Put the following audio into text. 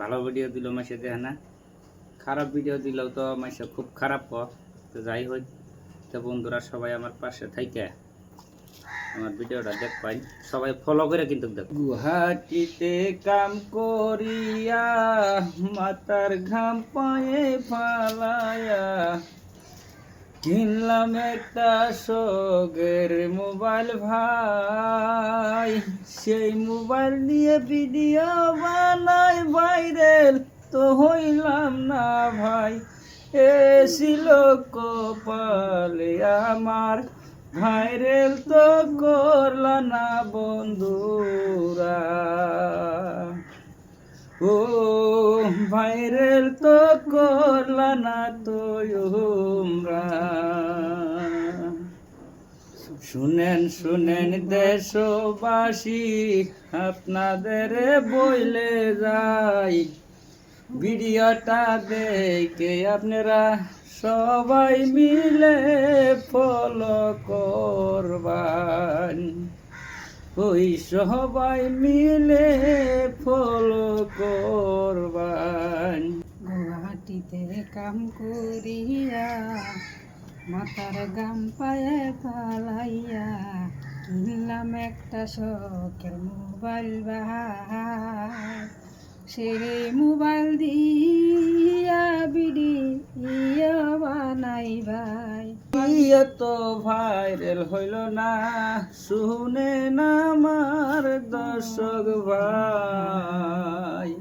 ভালো ভিডিও দিল মাসে দেখে না, খারাপ ভিডিও দিলেও তো মাসে খুব খারাপ তো যাই হোক। তো বন্ধুরা সবাই আমার পাশে থাইকে আমার ভিডিওটা দেখবেন, সবাই ফলো করে কিন্তু দেখ। গুয়াহাটিতে কাম করিয়া মাথার ঘাম পায়ে ফালায়া কিনলাম একটা শোকের মোবাইল ভাই, সেই মোবাইল নিয়ে ভিডিও বানাই ভাইরাল তো হইলাম না ভাই, এসিল কপালে আমার ভাইরাল তো করলা না বন্ধুরা, ও ভাইরাল তো করলা না তোমরা। শুনেন শুনেন দেশবাসী আপনাদের বইলে যাই, ভিডিওটা দেখে আপনারা সবাই মিলে ফলো করবেন, ওই সবাই মিলে ফলো করবেন। গুয়াহাটিতে কাম করিয়া মাথার গাম পায়ে ফালাইয়া কিনলাম একটা শখের মোবাইল ভাই, সেই মোবাইল দিয়া ভিডিও বানাই ভাই। তো ভাইরাল হইল না শুনে না আমার দর্শক ভাই,